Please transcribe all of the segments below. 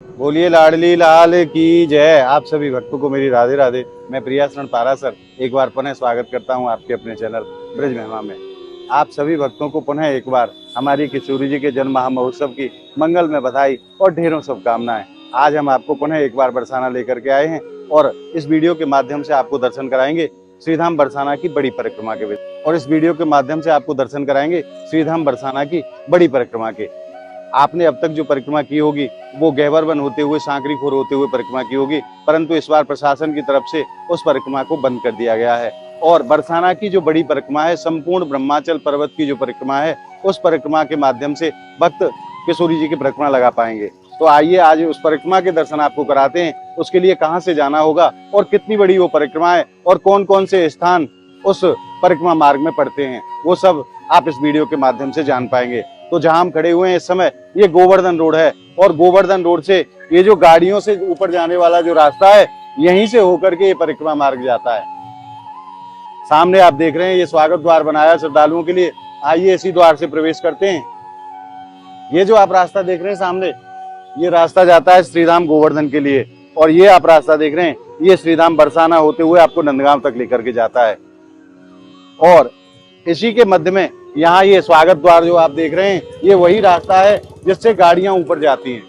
बोलिए लाडली लाल की जय। आप सभी भक्तों को मेरी राधे राधे। मैं प्रिया शरण पारासर एक बार पुनः स्वागत करता हूं आपके अपने चैनल ब्रज महिमा में। आप सभी भक्तों को पुनः एक बार हमारी किशोरी जी के जन्म महामहोत्सव की मंगल में बधाई और ढेरों शुभकामनाएं। आज हम आपको पुनः एक बार बरसाना लेकर के आए हैं और इस वीडियो के माध्यम से आपको दर्शन कराएंगे श्रीधाम बरसाना की बड़ी परिक्रमा के। और इस वीडियो के माध्यम से आपको दर्शन कराएंगे श्रीधाम बरसाना की बड़ी परिक्रमा के। आपने अब तक जो परिक्रमा की होगी वो गहवरवन होते हुए सांकरीखोर होते हुए परिक्रमा की होगी, परंतु इस बार प्रशासन की तरफ से उस परिक्रमा को बंद कर दिया गया है। और बरसाना की जो बड़ी परिक्रमा है, संपूर्ण ब्रह्माचल पर्वत की जो परिक्रमा है, उस परिक्रमा के माध्यम से भक्त किशोरी जी की परिक्रमा लगा पाएंगे। तो आइए आज उस परिक्रमा के दर्शन आपको कराते हैं। उसके लिए कहाँ से जाना होगा और कितनी बड़ी वो परिक्रमा है और कौन कौन से स्थान उस परिक्रमा मार्ग में पड़ते हैं, वो सब आप इस वीडियो के माध्यम से जान पाएंगे। तो जहां हम खड़े हुए हैं इस समय, ये गोवर्धन रोड है और गोवर्धन रोड से ये जो गाड़ियों से ऊपर जाने वाला जो रास्ता है, यहीं से होकर के ये परिक्रमा मार्ग जाता है। सामने आप देख रहे हैं ये स्वागत द्वार बनाया श्रद्धालुओं के लिए। आइए इसी द्वार से प्रवेश करते हैं। ये जो आप रास्ता देख रहे हैं सामने, ये रास्ता जाता है श्रीधाम गोवर्धन के लिए। और ये आप रास्ता देख रहे हैं, ये श्रीधाम बरसाना होते हुए आपको नंदगांव तक लेकर के जाता है। और इसी के मध्य में यहाँ ये स्वागत द्वार जो आप देख रहे हैं, ये वही रास्ता है जिससे गाड़ियां ऊपर जाती हैं।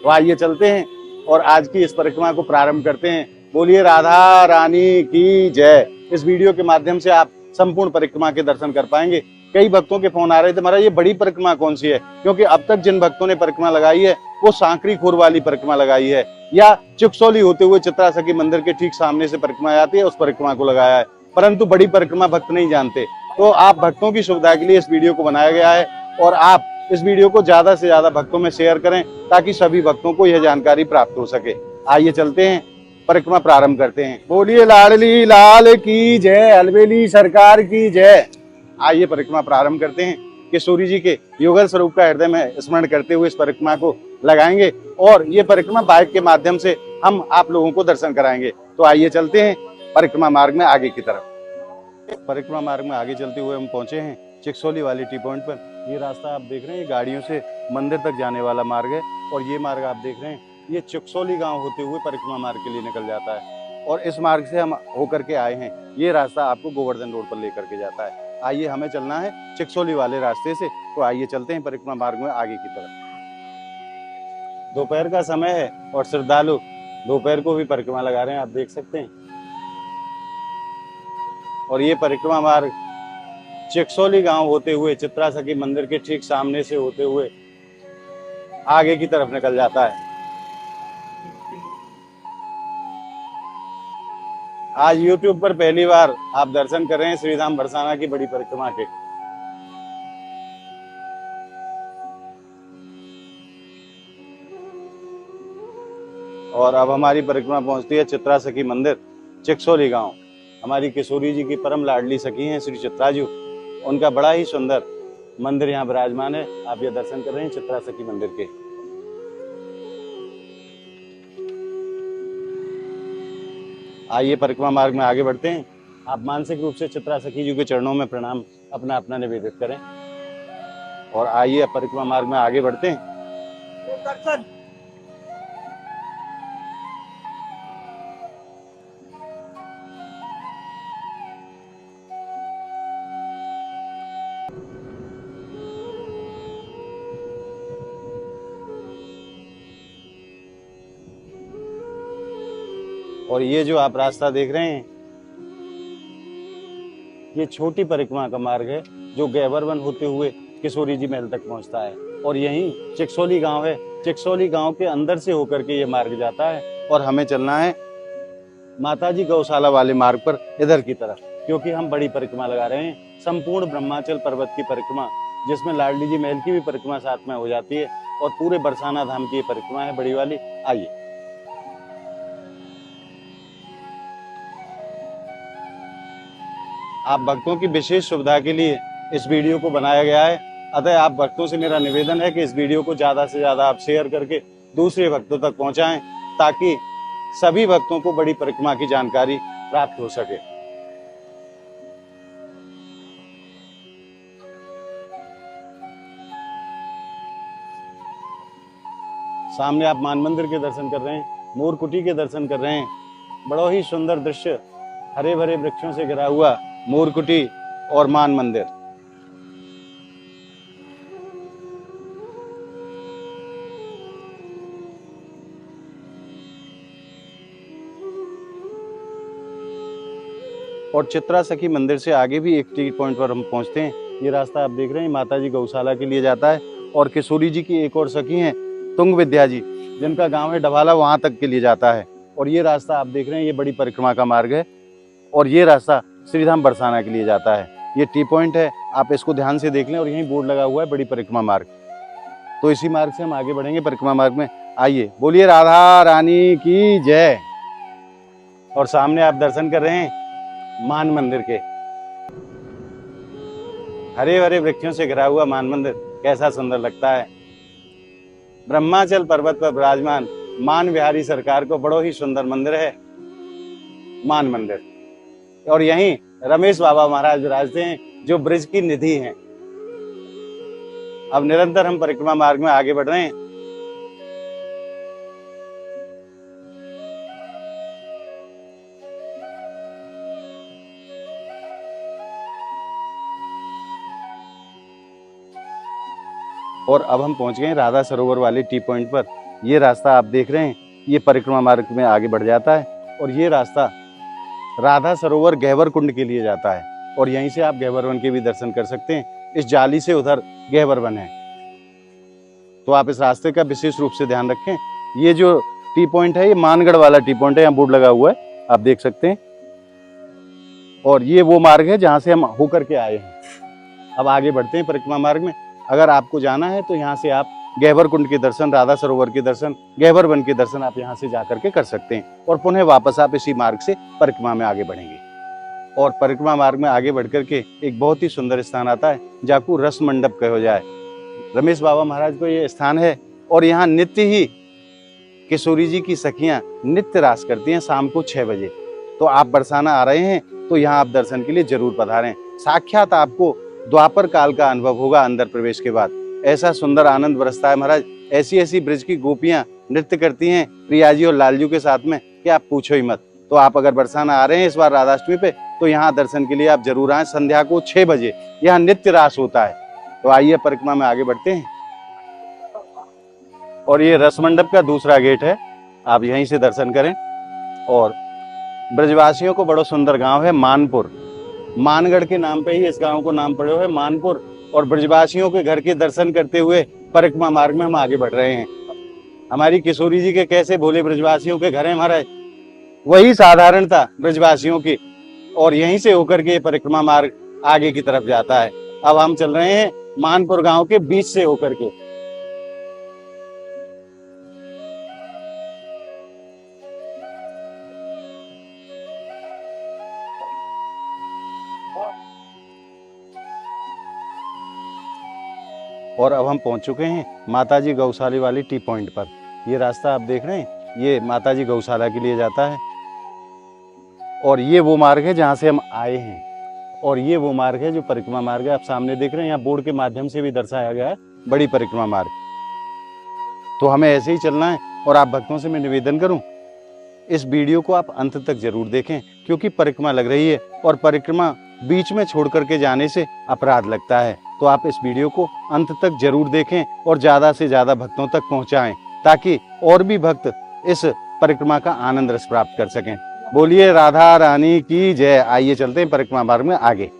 तो आइए चलते हैं और आज की इस परिक्रमा को प्रारंभ करते हैं। बोलिए राधा रानी की जय। इस वीडियो के माध्यम से आप संपूर्ण परिक्रमा के दर्शन कर पाएंगे। कई भक्तों के फोन आ रहे थे, महाराज ये बड़ी परिक्रमा कौन सी है, क्योंकि अब तक जिन भक्तों ने परिक्रमा लगाई है वो सांकरीखोर वाली परिक्रमा लगाई है, या चिकसोली होते हुए चित्रा सखी मंदिर के ठीक सामने से परिक्रमा आती है, उस परिक्रमा को लगाया है। परंतु बड़ी परिक्रमा भक्त नहीं जानते। तो आप भक्तों की सुविधा के लिए इस वीडियो को बनाया गया है और आप इस वीडियो को ज्यादा से ज्यादा भक्तों में शेयर करें ताकि सभी भक्तों को यह जानकारी प्राप्त हो सके। आइए चलते हैं, परिक्रमा प्रारंभ करते हैं। बोलिए लाडली लाल की जय, अलबेली सरकार की जय। आइए परिक्रमा प्रारंभ करते हैं। किशोरी जी के युगल स्वरूप का हृदय में स्मरण करते हुए इस परिक्रमा को लगाएंगे और ये परिक्रमा बाइक के माध्यम से हम आप लोगों को दर्शन कराएंगे। तो आइए चलते हैं परिक्रमा मार्ग में आगे की तरफ। परिक्रमा मार्ग में आगे चलते हुए हम पहुंचे हैं चिकसोली वाली टी पॉइंट पर। ये रास्ता आप देख रहे हैं, गाड़ियों से मंदिर तक जाने वाला मार्ग है। और ये मार्ग आप देख रहे हैं, ये चिकसोली गांव होते हुए परिक्रमा मार्ग के लिए निकल जाता है। और इस मार्ग से हम होकर के आए हैं। ये रास्ता आपको गोवर्धन रोड पर लेकर के जाता है। आइए, हमें चलना है चिकसोली वाले रास्ते से। तो आइए चलते हैं परिक्रमा मार्ग में आगे की तरफ। दोपहर का समय है और श्रद्धालु दोपहर को भी परिक्रमा लगा रहे हैं, आप देख सकते हैं। और ये परिक्रमा मार्ग चिकसोली गांव होते हुए चित्रा सखी मंदिर के ठीक सामने से होते हुए आगे की तरफ निकल जाता है। आज YouTube पर पहली बार आप दर्शन कर रहे हैं श्रीधाम बरसाना की बड़ी परिक्रमा के। और अब हमारी परिक्रमा पहुंचती है चित्रा सखी मंदिर, चिकसोली गांव। हमारी किशोरी जी की परम लाडली सखी हैं श्री चित्रा जी। उनका बड़ा ही सुंदर मंदिर यहाँ विराजमान है। आप ये दर्शन कर रहे हैं चित्रा सखी मंदिर के। आइए परिक्रमा मार्ग में आगे बढ़ते हैं। आप मानसिक रूप से चित्रा सखी जी के चरणों में प्रणाम अपना अपना निवेदित करें और आइए परिक्रमा मार्ग में आगे बढ़ते हैं। और ये जो आप रास्ता देख रहे हैं, ये छोटी परिक्रमा का मार्ग है जो गहवरवन होते हुए किशोरी जी महल तक पहुंचता है। और यहीं चिकसोली गांव है। चिकसोली गांव के अंदर से होकर के ये मार्ग जाता है और हमें चलना है माताजी गौशाला वाले मार्ग पर इधर की तरफ, क्योंकि हम बड़ी परिक्रमा लगा रहे हैं, संपूर्ण ब्रह्माचल पर्वत की परिक्रमा, जिसमें लाडली जी महल की भी परिक्रमा साथ में हो जाती है और पूरे बरसाना धाम की परिक्रमा है बड़ी वाली। आइए, आप भक्तों की विशेष सुविधा के लिए इस वीडियो को बनाया गया है। अतः आप भक्तों से मेरा निवेदन है कि इस वीडियो को ज्यादा से ज्यादा आप शेयर करके दूसरे भक्तों तक पहुंचाएं ताकि सभी भक्तों को बड़ी परिक्रमा की जानकारी प्राप्त हो सके। सामने आप मान मंदिर के दर्शन कर रहे हैं, मोरकुटी के दर्शन कर रहे हैं। बड़ा ही सुंदर दृश्य, हरे भरे वृक्षों से घिरा हुआ मोरकुटी और मान मंदिर। और चित्रा सखी मंदिर से आगे भी एक टी पॉइंट पर हम पहुंचते हैं। ये रास्ता आप देख रहे हैं माता जी गौशाला के लिए जाता है, और किशोरी जी की एक और सखी हैं तुंग विद्या जी, जिनका गांव है डभाला, वहां तक के लिए जाता है। और ये रास्ता आप देख रहे हैं, ये बड़ी परिक्रमा का मार्ग है, और ये रास्ता श्रीधाम बरसाना के लिए जाता है। ये टी पॉइंट है, आप इसको ध्यान से देख लें, और यहीं बोर्ड लगा हुआ है बड़ी परिक्रमा मार्ग। तो इसी मार्ग से हम आगे बढ़ेंगे परिक्रमा मार्ग में। आइए, बोलिए राधा रानी की जय। और सामने आप दर्शन कर रहे हैं मान मंदिर के, हरे भरे वृक्षों से घिरा हुआ मान मंदिर कैसा सुंदर लगता है। ब्रह्माचल पर्वत पर विराजमान मान बिहारी सरकार को बड़ो ही सुंदर मंदिर है मान मंदिर। और यहीं रमेश बाबा महाराज विराजते हैं, जो ब्रज की निधि हैं। अब निरंतर हम परिक्रमा मार्ग में आगे बढ़ रहे हैं। और अब हम पहुंच गए राधा सरोवर वाले टी पॉइंट पर। ये रास्ता आप देख रहे हैं, ये परिक्रमा मार्ग में आगे बढ़ जाता है, और ये रास्ता राधा सरोवर गहवर कुंड के लिए जाता है। और यहीं से आप गहवर वन के भी दर्शन कर सकते हैं। इस जाली से उधर गहवर वन है, तो आप इस रास्ते का विशेष रूप से ध्यान रखें। ये जो टी पॉइंट है, ये मानगढ़ वाला टी पॉइंट है, यहाँ बोर्ड लगा हुआ है, आप देख सकते हैं। और ये वो मार्ग है जहाँ से हम होकर के आए हैं। अब आगे बढ़ते हैं परिक्रमा मार्ग में। अगर आपको जाना है तो यहाँ से आप गहवर कुंड के दर्शन, राधा सरोवर के दर्शन, गहवर वन के दर्शन आप यहाँ से जाकर के कर सकते हैं, और पुनः वापस आप इसी मार्ग से परिक्रमा में आगे बढ़ेंगे। और परिक्रमा मार्ग में आगे बढ़ करके एक बहुत ही सुंदर स्थान आता है, जाकू रस मंडप कहो जाए। रमेश बाबा महाराज को ये स्थान है, और यहाँ नित्य ही किशोरी जी की सखियां नित्य रास करती हैं शाम को 6 बजे। तो आप बरसाना आ रहे हैं तो यहाँ आप दर्शन के लिए जरूर पधारें। साक्षात आपको द्वापर काल का अनुभव होगा अंदर प्रवेश के बाद। ऐसा सुंदर आनंद बरसता है महाराज। ऐसी ऐसी ब्रज की गोपियां नृत्य करती हैं प्रिया जी और लालजू के साथ में कि आप पूछो ही मत। तो आप अगर बरसाना आ रहे हैं इस बार राधाष्टमी पे, तो यहाँ दर्शन के लिए आप जरूर आए। संध्या को 6 बजे यहाँ नित्य रास होता है। तो आइए परिक्रमा में आगे बढ़ते हैं। और ये रस मंडप का दूसरा गेट है, आप यहीं से दर्शन करें। और ब्रजवासियों को बड़ा सुंदर गांव है मानपुर, मानगढ़ के नाम पे ही इस गांव को नाम पड़े हुए मानपुर। और ब्रजवासियों के घर के दर्शन करते हुए परिक्रमा मार्ग में हम आगे बढ़ रहे हैं। हमारी किशोरी जी के कैसे भोले ब्रजवासियों के घर है महाराज, वही साधारणता ब्रजवासियों की। और यहीं से होकर के परिक्रमा मार्ग आगे की तरफ जाता है। अब हम चल रहे हैं मानपुर गांव के बीच से होकर के। और अब हम पहुंच चुके हैं माताजी गौशाला वाली टी पॉइंट पर। ये रास्ता आप देख रहे हैं, ये माताजी गौशाला के लिए जाता है। और ये वो मार्ग है जहां से हम आए हैं, और ये वो मार्ग है जो परिक्रमा मार्ग है। आप सामने देख रहे हैं, यहाँ बोर्ड के माध्यम से भी दर्शाया गया है बड़ी परिक्रमा मार्ग। तो हमें ऐसे ही चलना है। और आप भक्तों से मैं निवेदन करूं, इस वीडियो को आप अंत तक जरूर देखें, क्योंकि परिक्रमा लग रही है, और परिक्रमा बीच में छोड़ करके जाने से अपराध लगता है। तो आप इस वीडियो को अंत तक जरूर देखें और ज्यादा से ज्यादा भक्तों तक पहुंचाएं, ताकि और भी भक्त इस परिक्रमा का आनंद रस प्राप्त कर सकें। बोलिए राधा रानी की जय। आइए चलते हैं परिक्रमा मार्ग में आगे।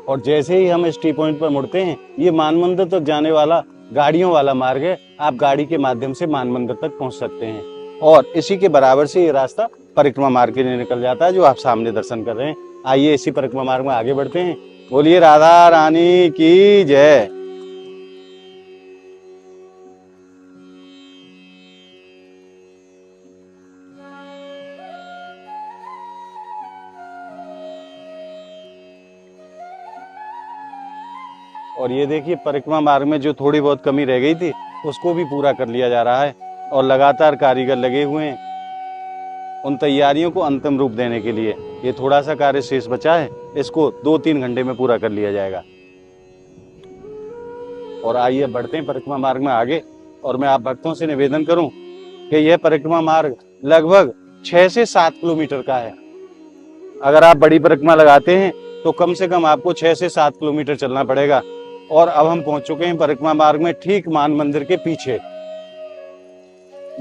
और जैसे ही हम इस टी पॉइंट पर मुड़ते हैं, ये मान मंदिर तक जाने वाला गाड़ियों वाला मार्ग है। आप गाड़ी के माध्यम से मान मंदिर तक पहुंच सकते हैं, और इसी के बराबर से ये रास्ता परिक्रमा मार्ग के लिए निकल जाता है, जो आप सामने दर्शन कर रहे हैं। आइए इसी परिक्रमा मार्ग में आगे बढ़ते हैं। बोलिए राधा रानी की जय। और ये देखिए परिक्रमा मार्ग में जो थोड़ी बहुत कमी रह गई थी, उसको भी पूरा कर लिया जा रहा है, और लगातार कारीगर लगे हुए हैं उन तैयारियों को अंतिम रूप देने के लिए। ये थोड़ा सा कार्य शेष बचा है, इसको 2-3 घंटे में पूरा कर लिया जाएगा। और आइए बढ़ते हैं परिक्रमा मार्ग में आगे। और मैं आप भक्तों से निवेदन करूं कि यह परिक्रमा मार्ग लगभग 6 से 7 किलोमीटर का है। अगर आप बड़ी परिक्रमा लगाते हैं तो कम से कम आपको 6 से 7 किलोमीटर चलना पड़ेगा। और अब हम पहुंच चुके हैं परिक्रमा मार्ग में, ठीक मान मंदिर के पीछे।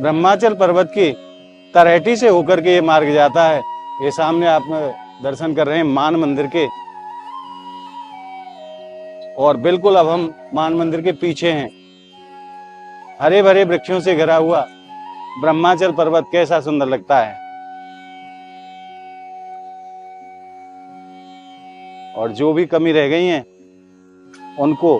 ब्रह्माचल पर्वत की तलहटी से होकर के ये मार्ग जाता है। ये सामने आप दर्शन कर रहे हैं मान मंदिर के, और बिल्कुल अब हम मान मंदिर के पीछे हैं। हरे भरे वृक्षों से घिरा हुआ ब्रह्माचल पर्वत कैसा सुंदर लगता है। और जो भी कमी रह गई है उनको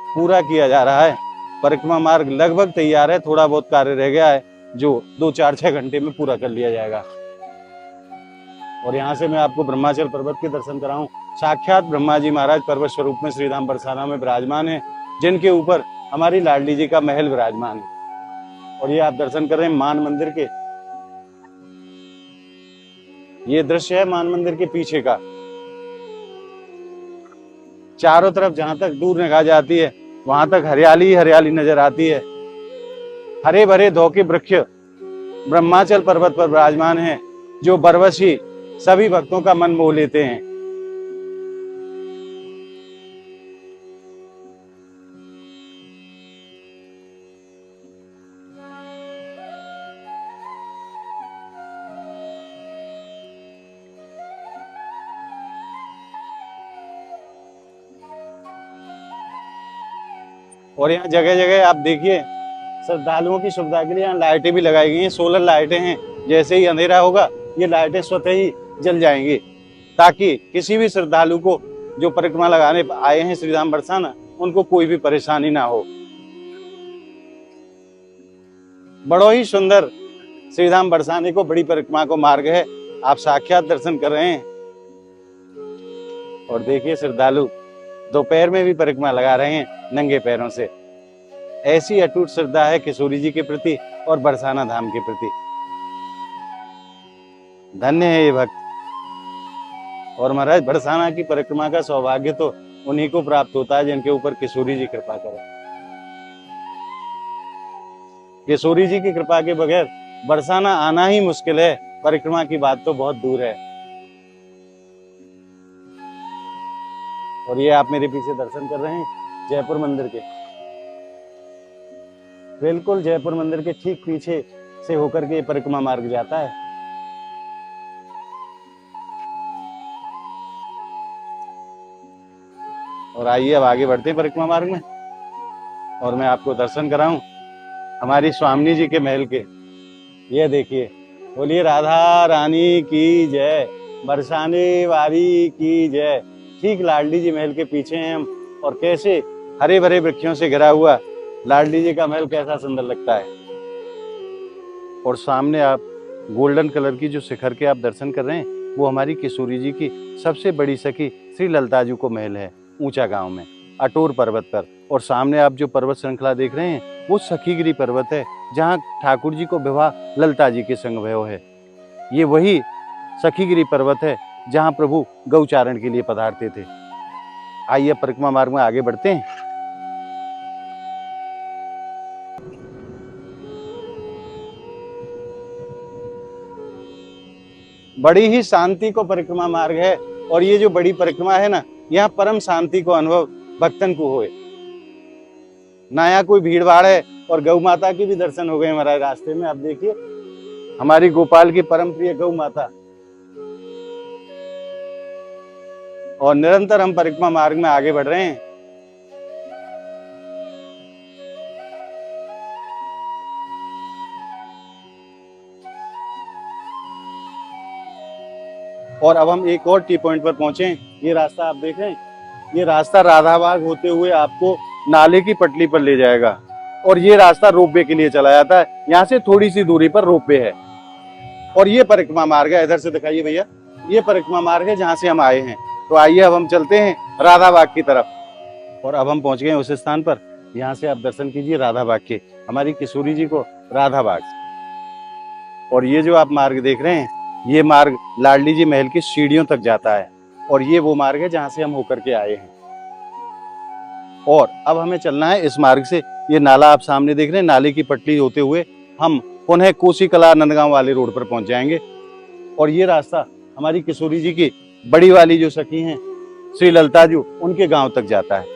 पूरा किया जा रहा है। परिक्रमा मार्ग लगभग तैयार है, थोड़ा बहुत कार्य रह गया है जो 2-4-6 घंटे में पूरा कर लिया जाएगा। और यहाँ से मैं आपको ब्रह्माचल पर्वत के दर्शन कराऊं। साक्षात ब्रह्मा जी महाराज पर्वत स्वरूप में श्रीधाम बरसाना में विराजमान है, जिनके ऊपर हमारी लाडली जी का महल विराजमान है। और ये आप दर्शन कर रहे हैं मान मंदिर के। ये दृश्य है मान मंदिर के पीछे का। चारों तरफ जहां तक दूर निगाह जाती है वहां तक हरियाली हरियाली नजर आती है। हरे भरे धोखे वृक्ष ब्रह्माचल पर्वत पर विराजमान हैं, जो बरवसी सभी भक्तों का मन मोह लेते हैं। और यहाँ जगह जगह आप देखिए श्रद्धालुओं की सुविधा के लिए यहाँ लाइटें भी लगाई गई हैं। सोलर लाइटें हैं, जैसे ही अंधेरा होगा ये लाइटें स्वतः ही जल जाएंगी, ताकि किसी भी श्रद्धालु को जो परिक्रमा लगाने आए हैं श्रीधाम बरसाना, उनको कोई भी परेशानी ना हो। बड़ो ही सुंदर श्रीधाम बरसाने को बड़ी परिक्रमा को मार्ग है, आप साक्षात दर्शन कर रहे हैं। और देखिए श्रद्धालु दोपहर में भी परिक्रमा लगा रहे हैं नंगे पैरों से। ऐसी अटूट श्रद्धा है किशोरी जी के प्रति और बरसाना धाम के प्रति। धन्य है ये भक्त। और महाराज बरसाना की परिक्रमा का सौभाग्य तो उन्हीं को प्राप्त होता है जिनके ऊपर किशोरी जी कृपा करें। किशोरी जी की कृपा के बगैर बरसाना आना ही मुश्किल है, परिक्रमा की बात तो बहुत दूर है। और ये आप मेरे पीछे दर्शन कर रहे हैं जयपुर मंदिर के। बिल्कुल जयपुर मंदिर के ठीक पीछे से होकर के परिक्रमा मार्ग जाता है। और आइए अब आगे बढ़ते हैं परिक्रमा मार्ग में, और मैं आपको दर्शन कराऊं हमारी स्वामिनी जी के महल के। ये देखिए, बोलिए राधा रानी की जय, बरसाने वाली की जय। ठीक लाडली जी महल के पीछे हैं हम, और कैसे हरे भरे वृक्षों से घिरा हुआ लाडली जी का महल कैसा सुंदर लगता है। और सामने आप गोल्डन कलर की जो शिखर के आप दर्शन कर रहे हैं, वो हमारी किशोरी जी की सबसे बड़ी सखी श्री ललिता जी को महल है, ऊंचा गांव में अटोर पर्वत पर। और सामने आप जो पर्वत श्रृंखला देख रहे हैं वो सखीगिरी पर्वत है, जहाँ ठाकुर जी को विवाह ललिता जी के संग भयो है। ये वही सखीगिरी पर्वत है जहाँ प्रभु गौचारण के लिए पधारते थे। आइए परिक्रमा मार्ग में आगे बढ़ते हैं। बड़ी ही शांति को परिक्रमा मार्ग है, और ये जो बड़ी परिक्रमा है ना, यहाँ परम शांति को अनुभव भक्तन को होए। ना यहाँ कोई भीड़ भाड़ है, और गौ माता के भी दर्शन हो गए हमारे रास्ते में। आप देखिए हमारी गोपाल की परम प्रिय गौ माता। और निरंतर हम परिक्रमा मार्ग में आगे बढ़ रहे हैं। और अब हम एक और टी पॉइंट पर पहुंचे। ये रास्ता आप देख रहे हैं, ये रास्ता राधाबाग होते हुए आपको नाले की पटली पर ले जाएगा, और ये रास्ता रोपवे के लिए चला जाता है। यहाँ से थोड़ी सी दूरी पर रोपवे है, और ये परिक्रमा मार्ग है। इधर से दिखाइए भैया, ये परिक्रमा मार्ग है जहाँ से हम आए हैं। तो आइए अब हम चलते हैं राधाबाग की तरफ। और अब हम पहुंच गए उस स्थान पर, यहाँ से आप दर्शन कीजिए राधाबाग के, हमारी किशोरी जी को राधाबाग। और ये जो आप मार्ग देख रहे हैं, ये मार्ग लाडली जी महल की सीढ़ियों तक जाता है, और ये वो मार्ग है जहाँ से हम होकर के आए हैं। और अब हमें चलना है इस मार्ग से ये नाला आप सामने देख रहे हैं, नाले की पटली होते हुए हम पुनः कोसी कला नंदगांव वाले रोड पर पहुंच जाएंगे। और ये रास्ता हमारी किशोरी जी की बड़ी वाली जो सखी हैं श्री ललिता जी, उनके गांव तक जाता है।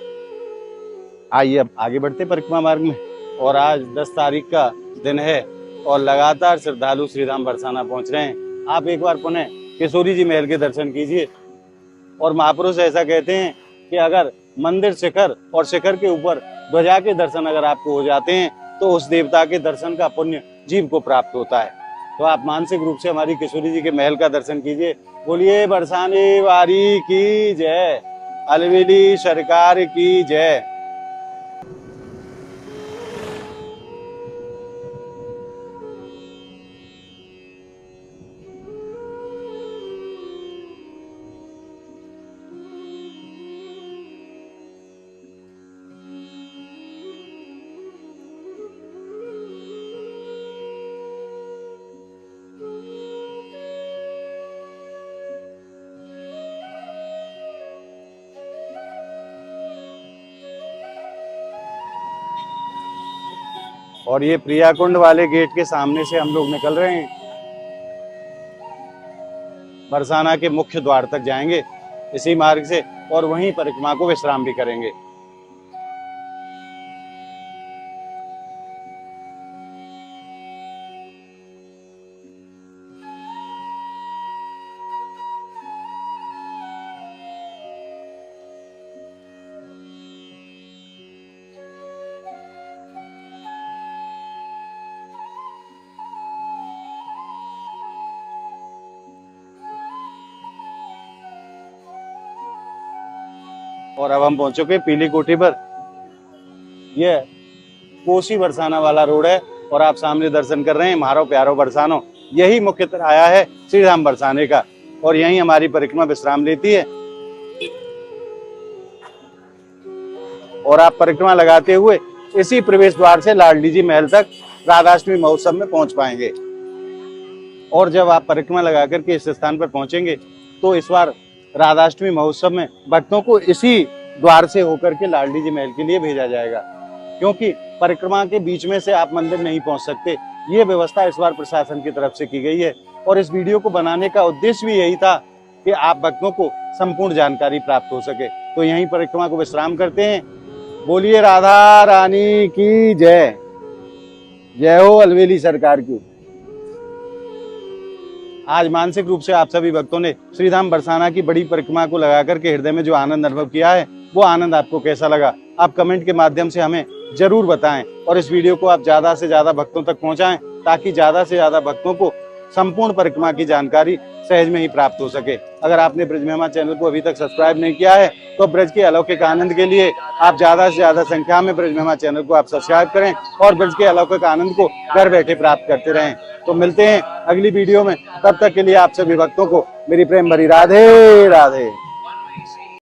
आइए अब आगे बढ़ते परिक्रमा मार्ग में। और आज 10 तारीख का दिन है और लगातार श्रद्धालु श्रीधाम बरसाना पहुंच रहे हैं। आप एक बार पुनः किशोरी जी महल के दर्शन कीजिए। और महापुरुष ऐसा कहते हैं कि अगर मंदिर शिखर और शिखर के ऊपर ध्वजा के दर्शन अगर आपको हो जाते हैं तो उस देवता के दर्शन का पुण्य जीव को प्राप्त होता है। तो आप मानसिक रूप से हमारी किशोरी जी के महल का दर्शन कीजिए। बोलिए बरसाने वारी की जय, अलवेली सरकार की जय। और ये प्रियाकुंड वाले गेट के सामने से हम लोग निकल रहे हैं, बरसाना के मुख्य द्वार तक जाएंगे इसी मार्ग से और वहीं परिक्रमा को विश्राम भी करेंगे। और अब हम पहुंच चुके पीली कोठी पर। यह कोसी बरसाना वाला रोड है और आप सामने दर्शन कर रहे हैं मारो प्यारो बरसानो, यही मुख्यतः आया है श्रीधाम बरसाने का। और यहीं हमारी परिक्रमा विश्राम लेती है। और आप परिक्रमा लगाते हुए इसी प्रवेश द्वार से लाडली जी महल तक राधाष्टमी महोत्सव में पहुंच पाएंगे। और जब आप परिक्रमा लगा करके इस स्थान पर पहुंचेंगे तो इस बार राधाष्टमी महोत्सव में भक्तों को इसी द्वार से होकर के लाडली जी महल के लिए भेजा जाएगा, क्योंकि परिक्रमा के बीच में से आप मंदिर नहीं पहुंच सकते। ये व्यवस्था इस बार प्रशासन की तरफ से की गई है। और इस वीडियो को बनाने का उद्देश्य भी यही था कि आप भक्तों को संपूर्ण जानकारी प्राप्त हो सके। तो यहीं परिक्रमा को विश्राम करते हैं। बोलिए राधा रानी की जय, जय हो अलवेली सरकार की। आज मानसिक रूप से आप सभी भक्तों ने श्रीधाम बरसाना की बड़ी परिक्रमा को लगा करके हृदय में जो आनंद अनुभव किया है, वो आनंद आपको कैसा लगा, आप कमेंट के माध्यम से हमें जरूर बताएं। और इस वीडियो को आप ज्यादा से ज्यादा भक्तों तक पहुंचाएं ताकि ज्यादा से ज्यादा भक्तों को संपूर्ण परिक्रमा की जानकारी सहज में ही प्राप्त हो सके। अगर आपने ब्रज महिमा चैनल को अभी तक सब्सक्राइब नहीं किया है तो ब्रज के अलौकिक आनंद के लिए आप ज्यादा से ज्यादा संख्या में ब्रज महिमा चैनल को आप सब्सक्राइब करें और ब्रज के अलौकिक आनंद को घर बैठे प्राप्त करते रहें। तो मिलते हैं अगली वीडियो में, तब तक के लिए आप सभी भक्तों को मेरी प्रेम भरी राधे राधे।